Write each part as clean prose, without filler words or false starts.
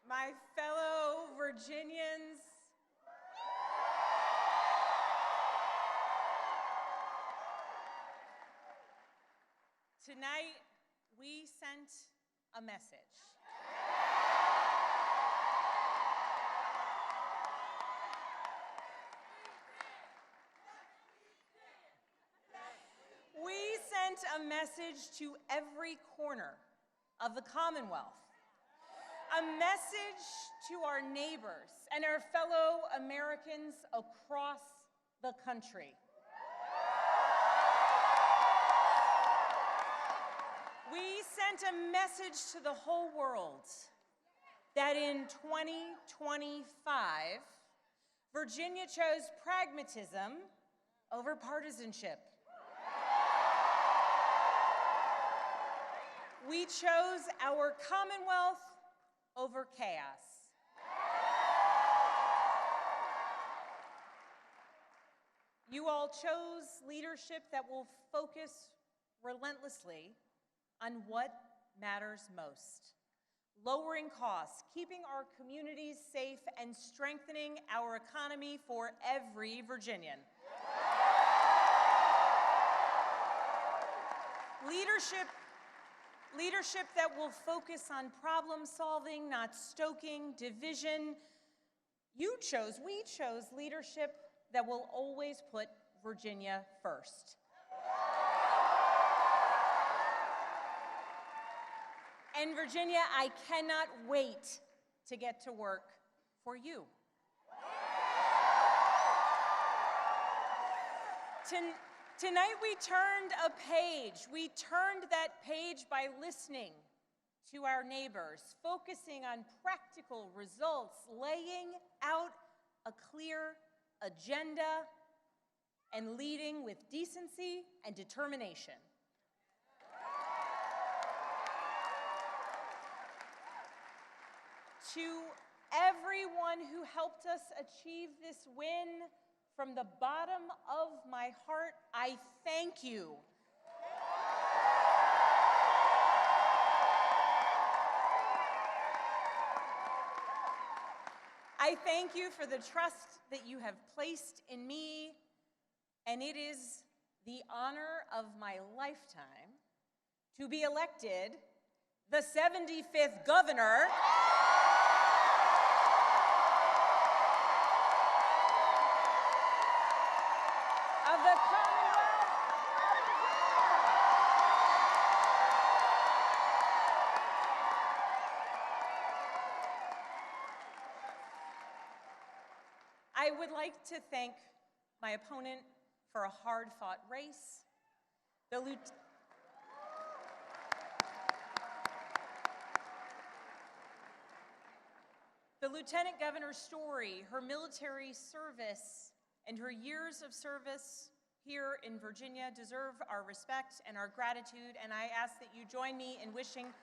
My fellow Virginians, tonight we sent a message. We sent a message to every corner of the Commonwealth. A message to our neighbors and our fellow Americans across the country. We sent a message to the whole world that in 2025, Virginia chose pragmatism over partisanship. We chose our Commonwealth over chaos. You all chose leadership that will focus relentlessly on what matters most: lowering costs, keeping our communities safe, and strengthening our economy for every Virginian. Leadership that will focus on problem solving, not stoking division. We chose leadership that will always put Virginia first. And Virginia, I cannot wait to get to work for you. Tonight we turned a page. We turned that page by listening to our neighbors, focusing on practical results, laying out a clear agenda, and leading with decency and determination. To everyone who helped us achieve this win, from the bottom of my heart, I thank you. I thank you for the trust that you have placed in me, and it is the honor of my lifetime to be elected the 75th governor of the Commonwealth of Virginia. I would like to thank my opponent for a hard-fought race, the Lieutenant Governor's story, her military service, and her years of service here in Virginia deserve our respect and our gratitude, and I ask that you join me in wishing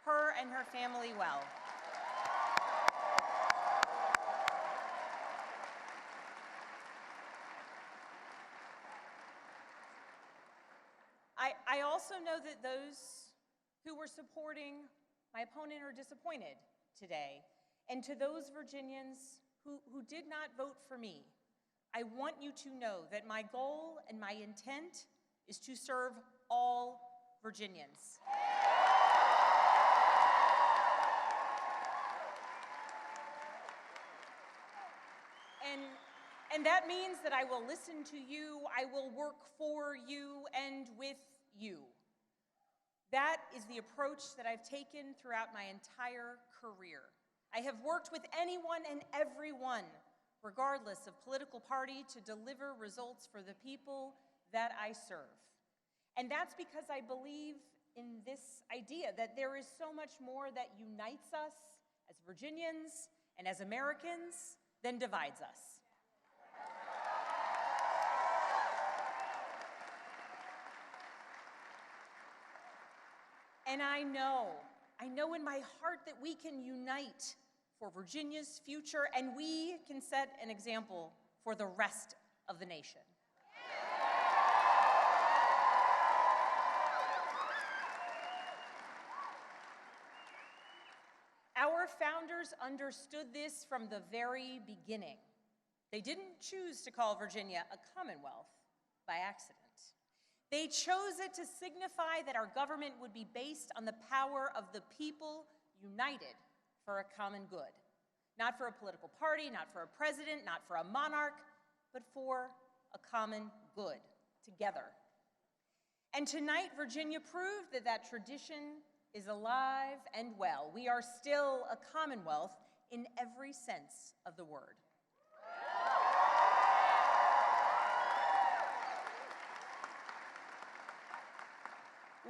her and her family well. I also know that those who were supporting my opponent are disappointed today, and to those Virginians who did not vote for me, I want you to know that my goal and my intent is to serve all Virginians. And that means that I will listen to you, I will work for you and with you. That is the approach that I've taken throughout my entire career. I have worked with anyone and everyone, regardless of political party, to deliver results for the people that I serve. And that's because I believe in this idea that there is so much more that unites us as Virginians and as Americans than divides us. And I know in my heart that we can unite for Virginia's future, and we can set an example for the rest of the nation. Our our founders understood this from the very beginning. They didn't choose to call Virginia a commonwealth by accident. They chose it to signify that our government would be based on the power of the people united for a common good. Not for a political party, not for a president, not for a monarch, but for a common good, together. And tonight, Virginia proved that that tradition is alive and well. We are still a commonwealth in every sense of the word.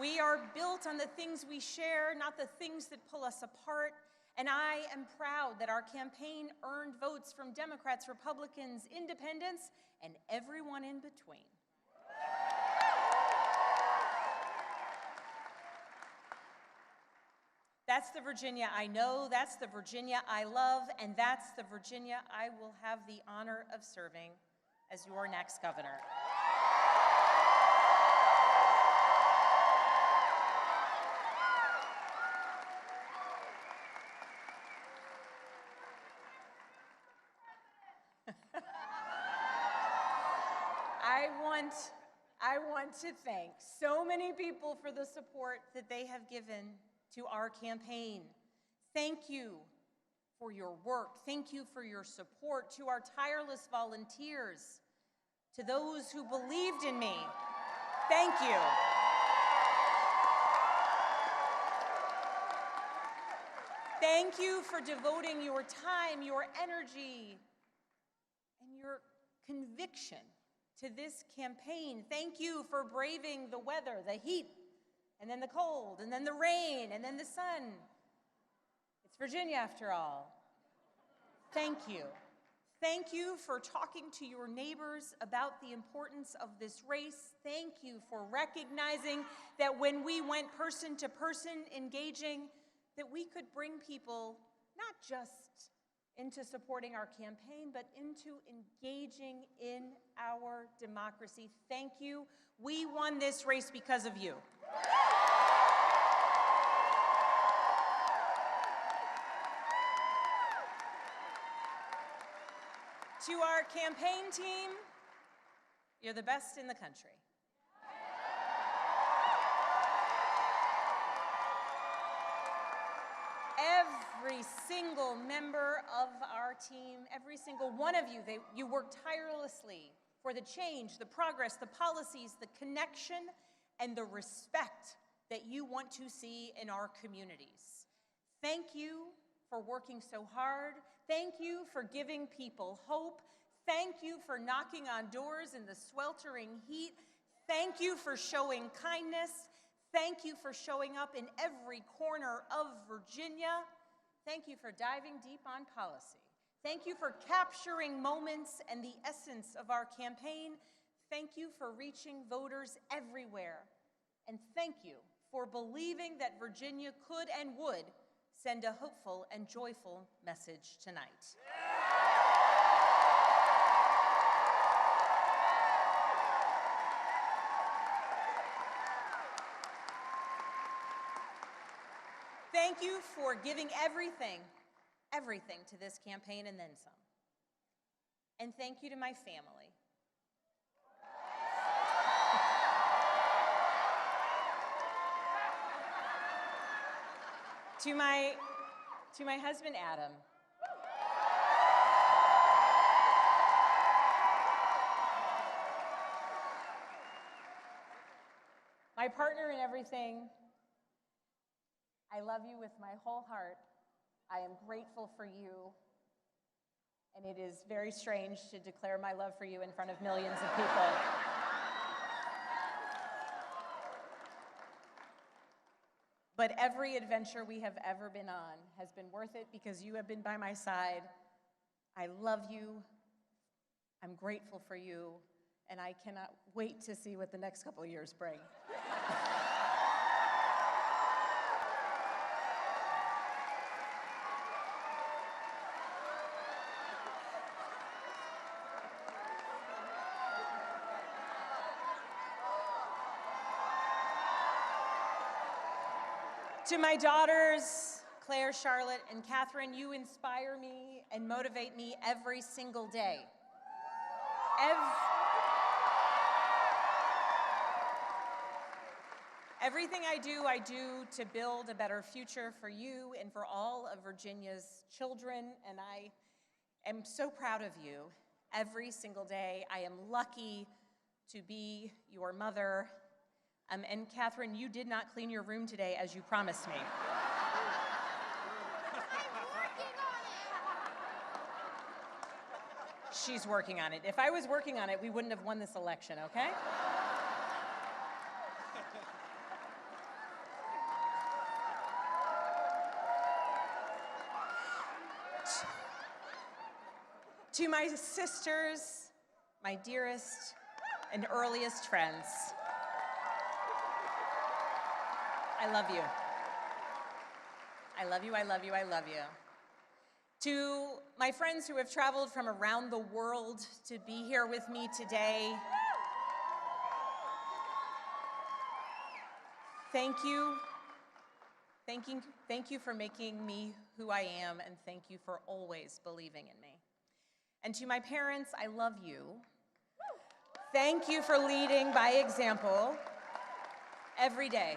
We are built on the things we share, not the things that pull us apart. And I am proud that our campaign earned votes from Democrats, Republicans, independents, and everyone in between. That's the Virginia I know, that's the Virginia I love, and that's the Virginia I will have the honor of serving as your next governor. I want to thank so many people for the support that they have given to our campaign. Thank you for your work. Thank you for your support. To our tireless volunteers, to those who believed in me, thank you. Thank you for devoting your time, your energy, and your conviction to this campaign. Thank you for braving the weather, the heat, and then the cold, and then the rain, and then the sun. It's Virginia after all. Thank you. Thank you for talking to your neighbors about the importance of this race. Thank you for recognizing that when we went person to person engaging, that we could bring people not just into supporting our campaign, but into engaging in our democracy. Thank you. We won this race because of you. To our campaign team, you're the best in the country. Every single member of our team, every single one of you, you work tirelessly for the change, the progress, the policies, the connection, and the respect that you want to see in our communities. Thank you for working so hard. Thank you for giving people hope. Thank you for knocking on doors in the sweltering heat. Thank you for showing kindness. Thank you for showing up in every corner of Virginia. Thank you for diving deep on policy. Thank you for capturing moments and the essence of our campaign. Thank you for reaching voters everywhere. And thank you for believing that Virginia could and would send a hopeful and joyful message tonight. Thank you for giving everything to this campaign and then some. And thank you to my family. To my husband, Adam. My partner in everything. I love you with my whole heart. I am grateful for you. And it is very strange to declare my love for you in front of millions of people. But every adventure we have ever been on has been worth it because you have been by my side. I love you. I'm grateful for you. And I cannot wait to see what the next couple of years bring. To my daughters, Claire, Charlotte, and Catherine, you inspire me and motivate me every single day. Everything I do to build a better future for you and for all of Virginia's children, and I am so proud of you every single day. I am lucky to be your mother. And Catherine, you did not clean your room today as you promised me. She's working on it. If I was working on it, we wouldn't have won this election, okay? To my sisters, my dearest and earliest friends, I love you. I love you, I love you, I love you. To my friends who have traveled from around the world to be here with me today, thank you. Thank you for making me who I am, and thank you for always believing in me. And to my parents, I love you. Thank you for leading by example every day.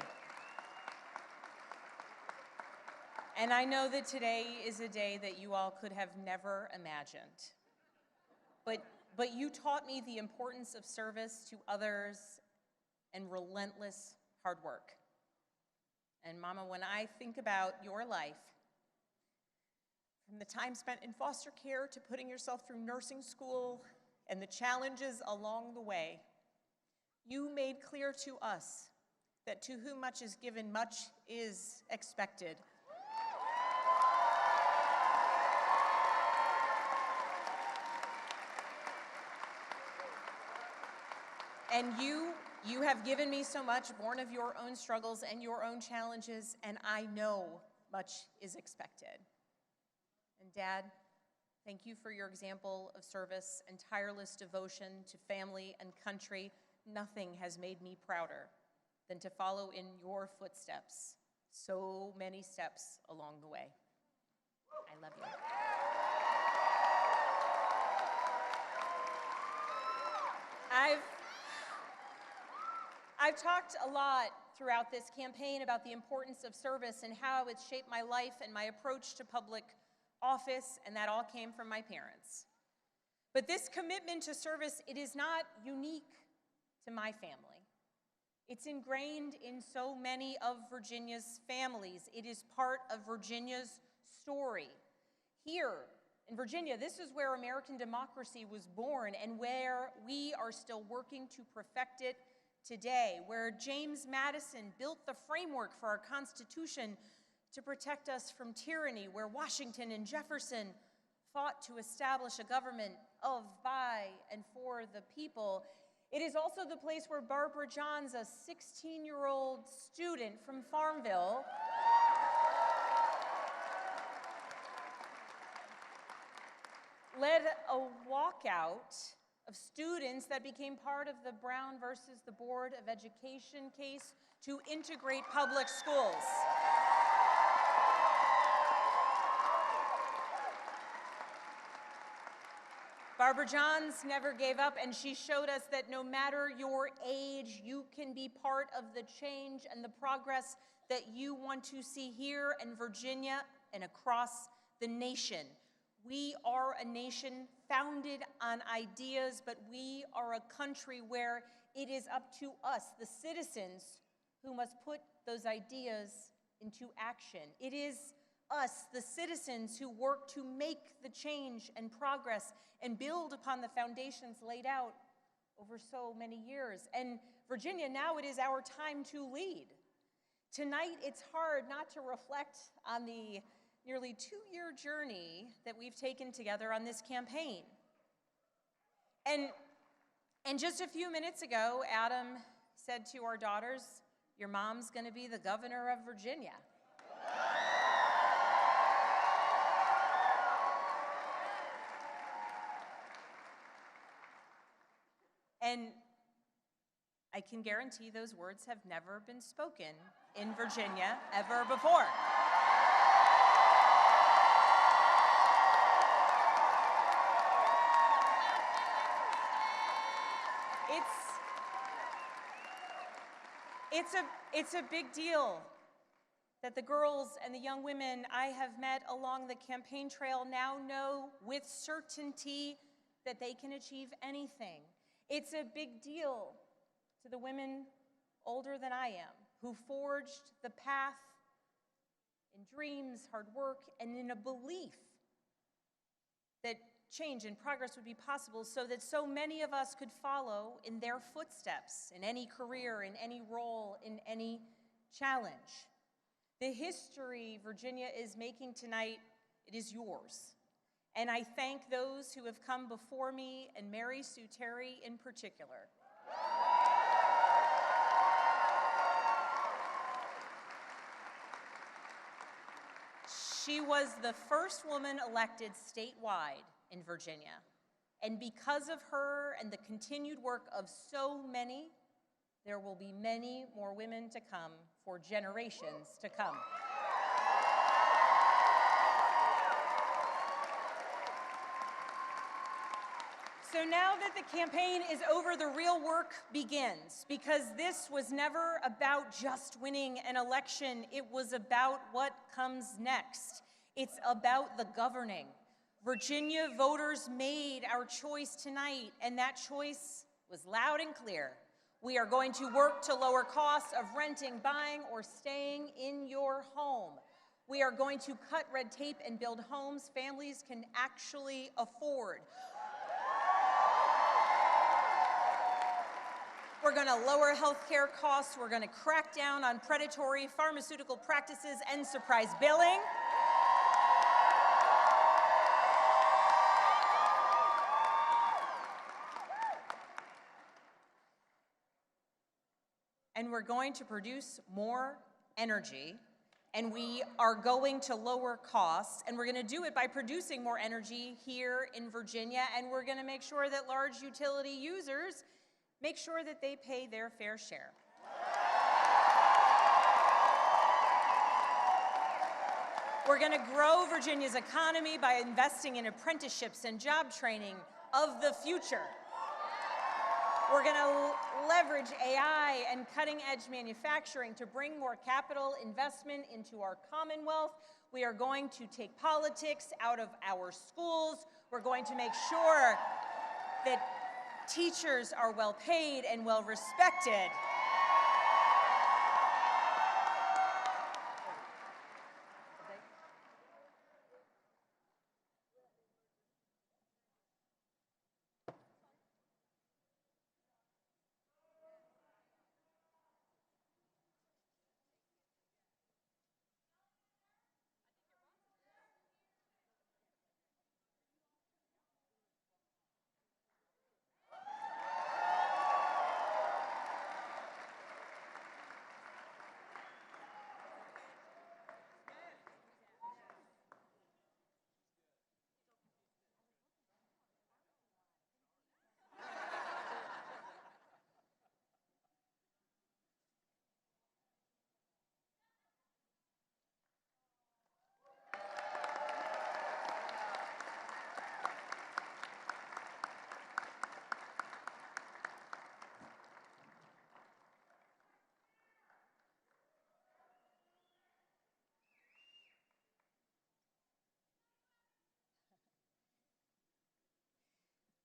And I know that today is a day that you all could have never imagined. But you taught me the importance of service to others and relentless hard work. And Mama, when I think about your life, from the time spent in foster care to putting yourself through nursing school and the challenges along the way, you made clear to us that to whom much is given, much is expected. And you have given me so much, born of your own struggles and your own challenges, and I know much is expected. And Dad, thank you for your example of service and tireless devotion to family and country. Nothing has made me prouder than to follow in your footsteps, so many steps along the way. I love you. I've talked a lot throughout this campaign about the importance of service and how it's shaped my life and my approach to public office, and that all came from my parents. But this commitment to service, it is not unique to my family. It's ingrained in so many of Virginia's families. It is part of Virginia's story. Here in Virginia, this is where American democracy was born and where we are still working to perfect it today, where James Madison built the framework for our Constitution to protect us from tyranny, where Washington and Jefferson fought to establish a government of, by, and for the people. It is also the place where Barbara Johns, a 16-year-old student from Farmville, led a walkout of students that became part of the Brown versus the Board of Education case to integrate public schools. Barbara Johns never gave up, and she showed us that no matter your age, you can be part of the change and the progress that you want to see here in Virginia and across the nation. We are a nation founded on ideas, but we are a country where it is up to us, the citizens, who must put those ideas into action. It is us, the citizens, who work to make the change and progress and build upon the foundations laid out over so many years. And Virginia, now it is our time to lead. Tonight, it's hard not to reflect on the nearly 2-year journey that we've taken together on this campaign. And just a few minutes ago, Adam said to our daughters, "Your mom's going to be the governor of Virginia." And I can guarantee those words have never been spoken in Virginia ever before. It's a big deal that the girls and the young women I have met along the campaign trail now know with certainty that they can achieve anything. It's a big deal to the women older than I am who forged the path in dreams, hard work, and in a belief that change and progress would be possible so that so many of us could follow in their footsteps in any career, in any role, in any challenge. The history Virginia is making tonight, it is yours. And I thank those who have come before me, and Mary Sue Terry in particular. She was the first woman elected statewide in Virginia. And because of her and the continued work of so many, there will be many more women to come for generations to come. So now that the campaign is over, the real work begins, because this was never about just winning an election. It was about what comes next. It's about the governing. Virginia voters made our choice tonight, and that choice was loud and clear. We are going to work to lower costs of renting, buying, or staying in your home. We are going to cut red tape and build homes families can actually afford. We're going to lower health care costs. We're going to crack down on predatory pharmaceutical practices and surprise billing. And we're going to produce more energy, and we are going to lower costs, and we're going to do it by producing more energy here in Virginia, and we're going to make sure that large utility users make sure that they pay their fair share. We're going to grow Virginia's economy by investing in apprenticeships and job training of the future. We're going to leverage AI and cutting-edge manufacturing to bring more capital investment into our commonwealth. We are going to take politics out of our schools. We're going to make sure that teachers are well paid and well respected.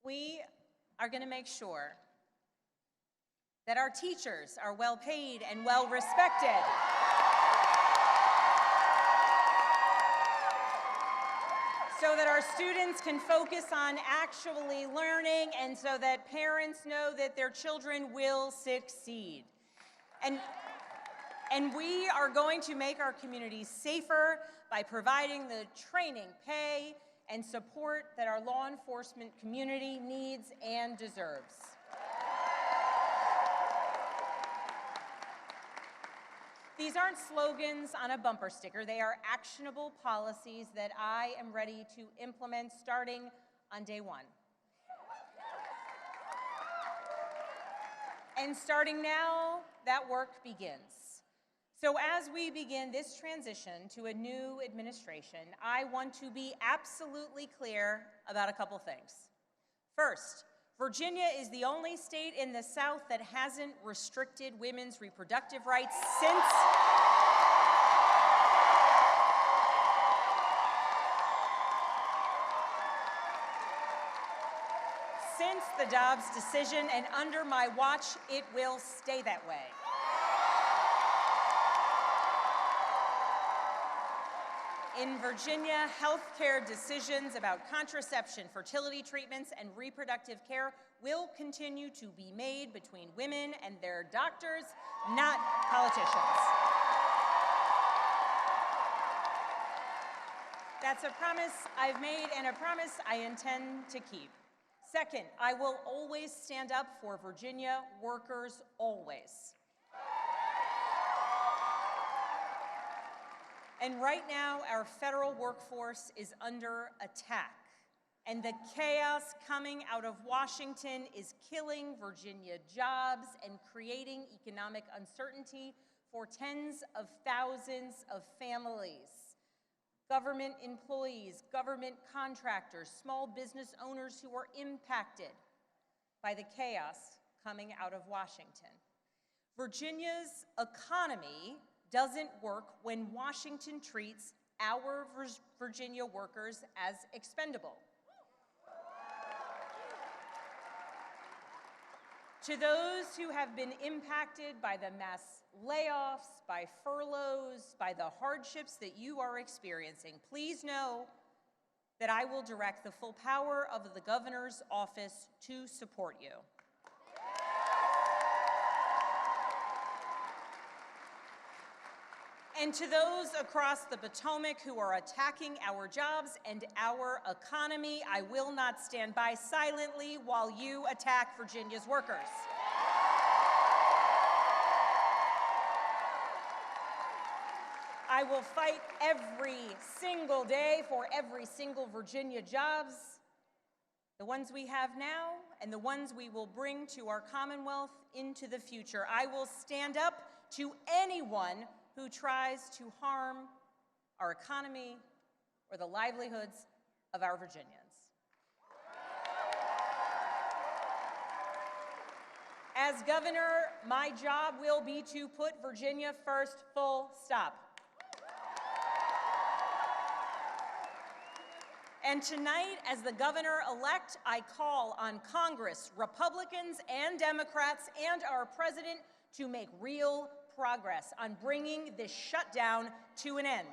We are going to make sure that our teachers are well paid and well respected. So that our students can focus on actually learning, and so that parents know that their children will succeed. And we are going to make our communities safer by providing the training, pay, and support that our law enforcement community needs and deserves. These aren't slogans on a bumper sticker. They are actionable policies that I am ready to implement starting on day one. And starting now, that work begins. So as we begin this transition to a new administration, I want to be absolutely clear about a couple things. First, Virginia is the only state in the South that hasn't restricted women's reproductive rights since the Dobbs decision, and under my watch, it will stay that way. In Virginia, healthcare decisions about contraception, fertility treatments, and reproductive care will continue to be made between women and their doctors, not politicians. That's a promise I've made and a promise I intend to keep. Second, I will always stand up for Virginia workers, always. And right now, our federal workforce is under attack, and the chaos coming out of Washington is killing Virginia jobs and creating economic uncertainty for tens of thousands of families. Government employees, government contractors, small business owners who are impacted by the chaos coming out of Washington. Virginia's economy doesn't work when Washington treats our Virginia workers as expendable. To those who have been impacted by the mass layoffs, by furloughs, by the hardships that you are experiencing, please know that I will direct the full power of the governor's office to support you. And to those across the Potomac who are attacking our jobs and our economy, I will not stand by silently while you attack Virginia's workers. I will fight every single day for every single Virginia jobs, the ones we have now and the ones we will bring to our Commonwealth into the future. I will stand up to anyone who tries to harm our economy or the livelihoods of our Virginians. As governor, my job will be to put Virginia first, full stop. And tonight, as the governor-elect, I call on Congress, Republicans and Democrats, and our president to make real progress on bringing this shutdown to an end.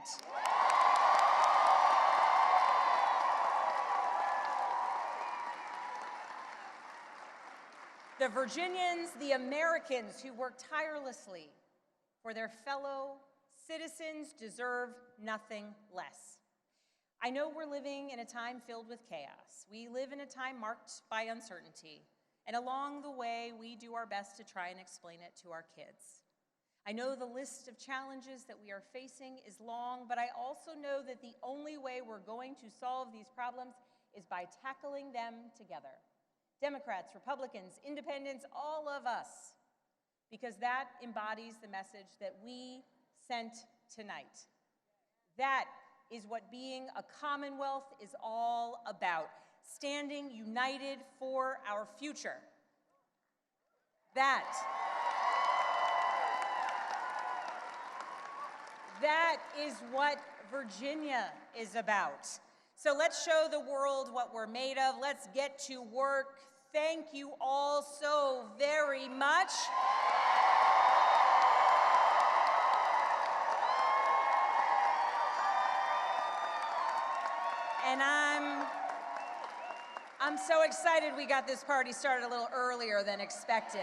The Virginians, the Americans who work tirelessly for their fellow citizens deserve nothing less. I know we're living in a time filled with chaos. We live in a time marked by uncertainty, and along the way, we do our best to try and explain it to our kids. I know the list of challenges that we are facing is long, but I also know that the only way we're going to solve these problems is by tackling them together. Democrats, Republicans, independents, all of us, because that embodies the message that we sent tonight. That is what being a Commonwealth is all about, standing united for our future. That is what Virginia is about. So let's show the world what we're made of. Let's get to work. Thank you all so very much. And I'm so excited we got this party started a little earlier than expected.